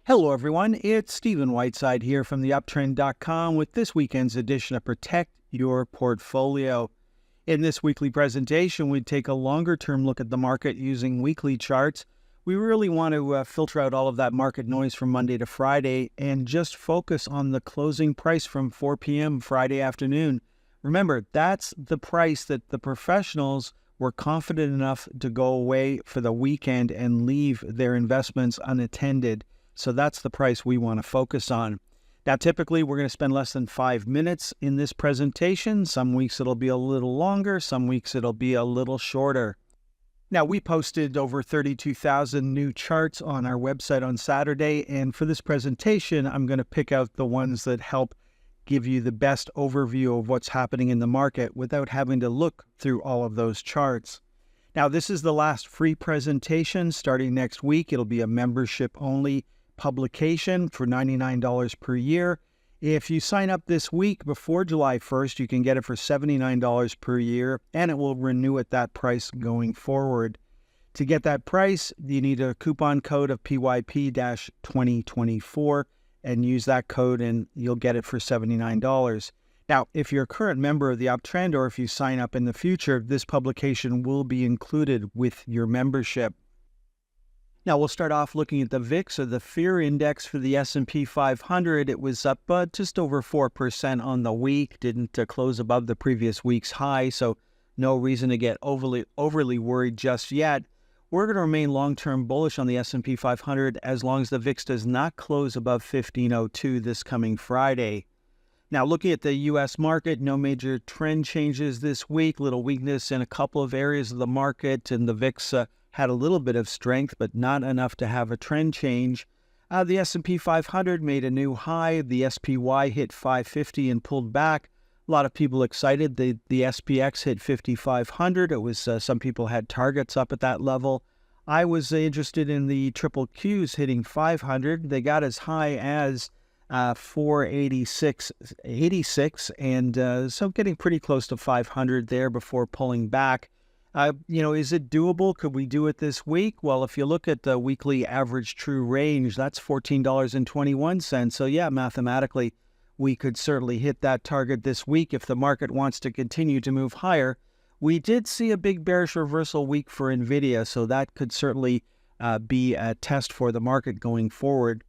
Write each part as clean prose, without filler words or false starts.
Hello, everyone. It's Stephen Whiteside here from theuptrend.com with this weekend's edition of Protect Your Portfolio. In this weekly presentation, we take a longer-term look at the market using weekly charts. We really want to filter out all of that market noise from Monday to Friday and just focus on the closing price from 4 p.m. Friday afternoon. Remember, that's the price that the professionals were confident enough to go away for the weekend and leave their investments unattended. So that's the price we want to focus on. Now, typically, we're going to spend less than 5 minutes in this presentation. Some weeks it'll be a little longer. Some weeks it'll be a little shorter. Now, we posted over 32,000 new charts on our website on Saturday. And for this presentation, I'm going to pick out the ones that help give you the best overview of what's happening in the market without having to look through all of those charts. Now, this is the last free presentation. Starting next week, it'll be a membership-only publication for $99 per year. If you sign up this week before July 1st, you can get it for $79 per year, and it will renew at that price going forward. To get that price, you need a coupon code of PYP-2024 and use that code, and you'll get it for $79. Now, if you're a current member of the Uptrend or if you sign up in the future, this publication will be included with your membership. Now, we'll start off looking at the VIX, or the fear index for the S&P 500. It was up just over 4% on the week, didn't close above the previous week's high, so no reason to get overly worried just yet. We're going to remain long-term bullish on the S&P 500 as long as the VIX does not close above 1502 this coming Friday. Now, looking at the U.S. market, no major trend changes this week. Little weakness in a couple of areas of the market, and the VIX had a little bit of strength, but not enough to have a trend change. The S&P 500 made a new high. The SPY hit 550 and pulled back. A lot of people excited. The SPX hit 5,500. It was some people had targets up at that level. I was interested in the triple Qs hitting 500. They got as high as 486, and so getting pretty close to 500 there before pulling back. Is it doable? Could we do it this week? Well, if you look at the weekly average true range, that's $14.21. So yeah, mathematically, we could certainly hit that target this week if the market wants to continue to move higher. We did see a big bearish reversal week for NVIDIA, so that could certainly be a test for the market going forward.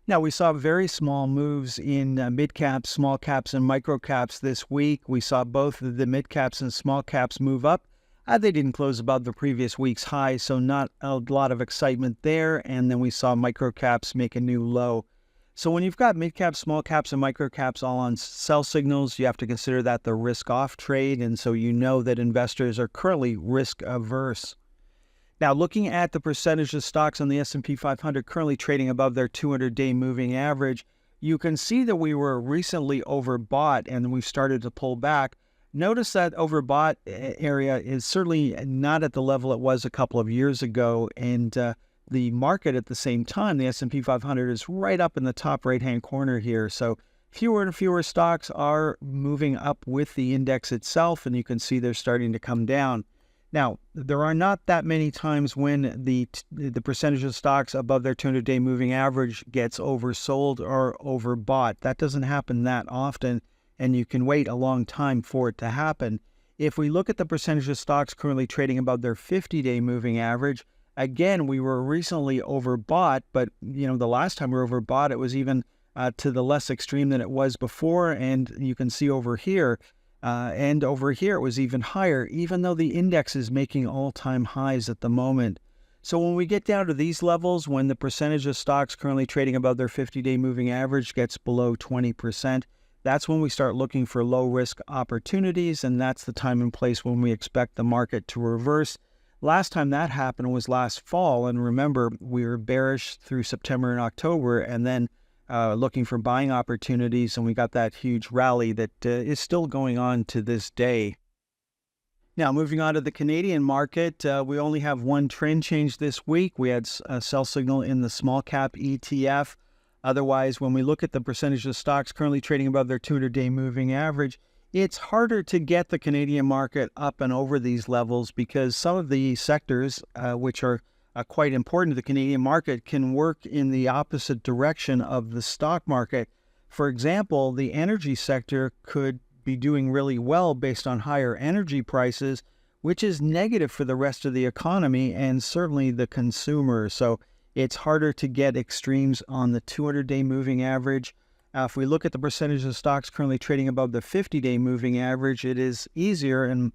Now, we saw very small moves in mid-caps, small caps, and micro caps this week. We saw both the mid-caps and small caps move up. They didn't close above the previous week's high, so not a lot of excitement there. And then we saw micro caps make a new low. So when you've got mid-caps, small caps, and micro caps all on sell signals, you have to consider that the risk-off trade. And so you know that investors are currently risk-averse. Now, looking at the percentage of stocks on the S&P 500 currently trading above their 200-day moving average, you can see that we were recently overbought and we've started to pull back. Notice that overbought area is certainly not at the level it was a couple of years ago, and the market at the same time, the S&P 500 is right up in the top right-hand corner here. So fewer and fewer stocks are moving up with the index itself, and you can see they're starting to come down. Now, there are not that many times when the percentage of stocks above their 200-day moving average gets oversold or overbought. That doesn't happen that often, and you can wait a long time for it to happen. If we look at the percentage of stocks currently trading above their 50-day moving average, again, we were recently overbought, but the last time we were overbought, it was even to the less extreme than it was before, and you can see over here, and over here it was even higher, even though the index is making all-time highs at the moment. So when we get down to these levels, when the percentage of stocks currently trading above their 50-day moving average gets below 20%, that's when we start looking for low-risk opportunities, and that's the time and place when we expect the market to reverse. Last time that happened was last fall, and remember, we were bearish through September and October, and then looking for buying opportunities, and we got that huge rally that is still going on to this day. Now, moving on to the Canadian market, we only have one trend change this week. We had a sell signal in the small cap ETF. Otherwise, when we look at the percentage of stocks currently trading above their 200-day moving average, it's harder to get the Canadian market up and over these levels because some of the sectors, which are quite important to the Canadian market, can work in the opposite direction of the stock market. For example, the energy sector could be doing really well based on higher energy prices, which is negative for the rest of the economy and certainly the consumer. So it's harder to get extremes on the 200-day moving average. If we look at the percentage of stocks currently trading above the 50-day moving average, it is easier and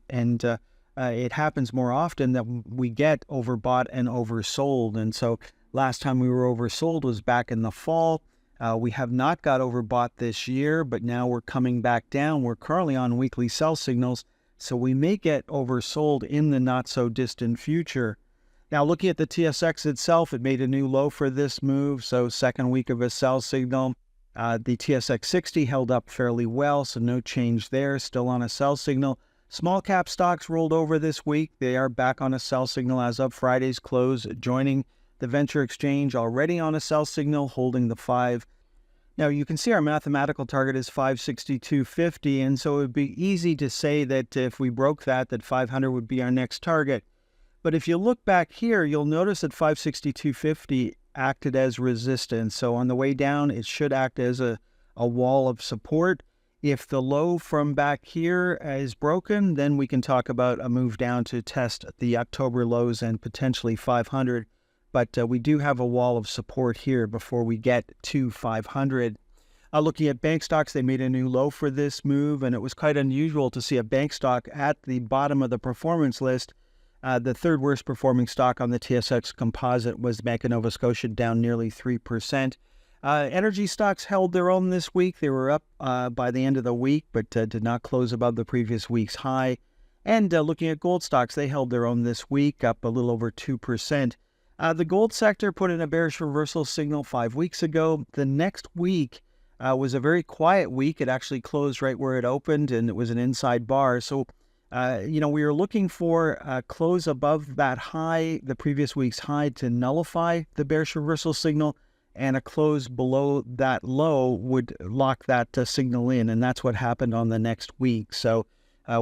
it happens more often that we get overbought and oversold. And so last time we were oversold was back in the fall. We have not got overbought this year, but now we're coming back down. We're currently on weekly sell signals, so we may get oversold in the not-so-distant future. Now, looking at the TSX itself, it made a new low for this move, so second week of a sell signal. The TSX 60 held up fairly well, so no change there, still on a sell signal. Small cap stocks rolled over this week. They are back on a sell signal as of Friday's close, joining the Venture Exchange already on a sell signal, holding the 5. Now, you can see our mathematical target is 562.50, and so it would be easy to say that if we broke that 500 would be our next target. But if you look back here, you'll notice that 562.50 acted as resistance. So on the way down, it should act as a wall of support. If the low from back here is broken, then we can talk about a move down to test the October lows and potentially 500. But we do have a wall of support here before we get to 500. Looking at bank stocks, they made a new low for this move, and it was quite unusual to see a bank stock at the bottom of the performance list. The third worst performing stock on the TSX Composite was Bank of Nova Scotia, down nearly 3%. Energy stocks held their own this week. They were up by the end of the week, but did not close above the previous week's high. And looking at gold stocks, they held their own this week, up a little over 2%. The gold sector put in a bearish reversal signal 5 weeks ago. The next week was a very quiet week. It actually closed right where it opened, and it was an inside bar. So we were looking for a close above that high, the previous week's high, to nullify the bearish reversal signal, and a close below that low would lock that signal in, and that's what happened on the next week. So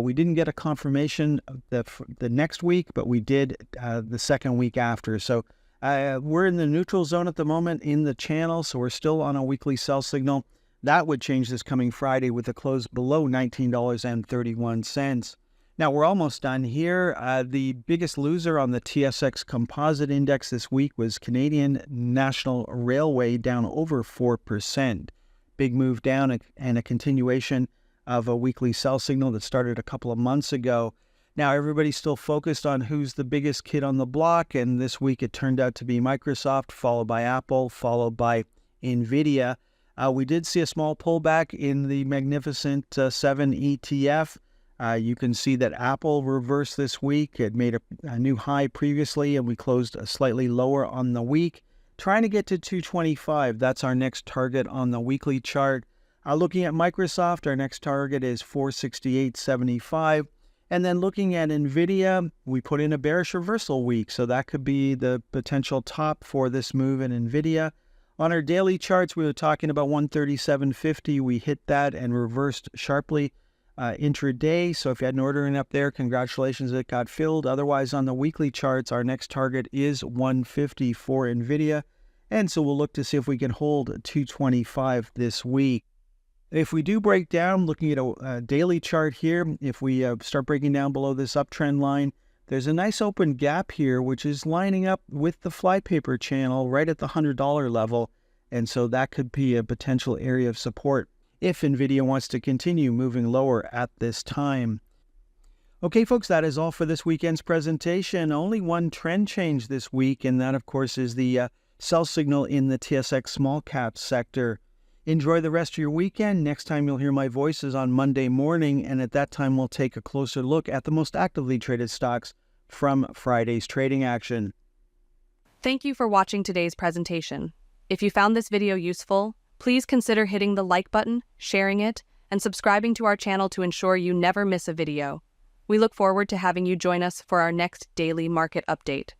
we didn't get a confirmation the next week, but we did the second week after. So we're in the neutral zone at the moment in the channel, so we're still on a weekly sell signal. That would change this coming Friday with a close below $19.31. Now, we're almost done here. The biggest loser on the TSX Composite Index this week was Canadian National Railway, down over 4%. Big move down and a continuation of a weekly sell signal that started a couple of months ago. Now, everybody's still focused on who's the biggest kid on the block, and this week it turned out to be Microsoft, followed by Apple, followed by NVIDIA. We did see a small pullback in the Magnificent 7 ETF. You can see that Apple reversed this week. It made a new high previously, and we closed slightly lower on the week, trying to get to 225. That's our next target on the weekly chart. Looking at Microsoft, our next target is 468.75. And then looking at NVIDIA, we put in a bearish reversal week, so that could be the potential top for this move in NVIDIA. On our daily charts, we were talking about 137.50. We hit that and reversed sharply intraday. So if you had an order in up there, congratulations, it got filled. Otherwise, on the weekly charts, our next target is 150 for NVIDIA. And so we'll look to see if we can hold 225 this week. If we do break down, looking at a daily chart here, if we start breaking down below this uptrend line, there's a nice open gap here, which is lining up with the flypaper channel right at the $100 level. And so that could be a potential area of support if NVIDIA wants to continue moving lower at this time. Okay, folks, that is all for this weekend's presentation. Only one trend change this week, and that, of course, is the sell signal in the TSX small cap sector. Enjoy the rest of your weekend. Next time you'll hear my voices on Monday morning, and at that time we'll take a closer look at the most actively traded stocks from Friday's trading action. Thank you for watching today's presentation. If you found this video useful, please consider hitting the like button, sharing it, and subscribing to our channel to ensure you never miss a video. We look forward to having you join us for our next daily market update.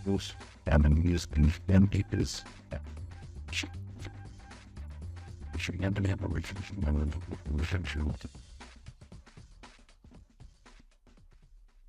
use and then use and it is should have to have a relationship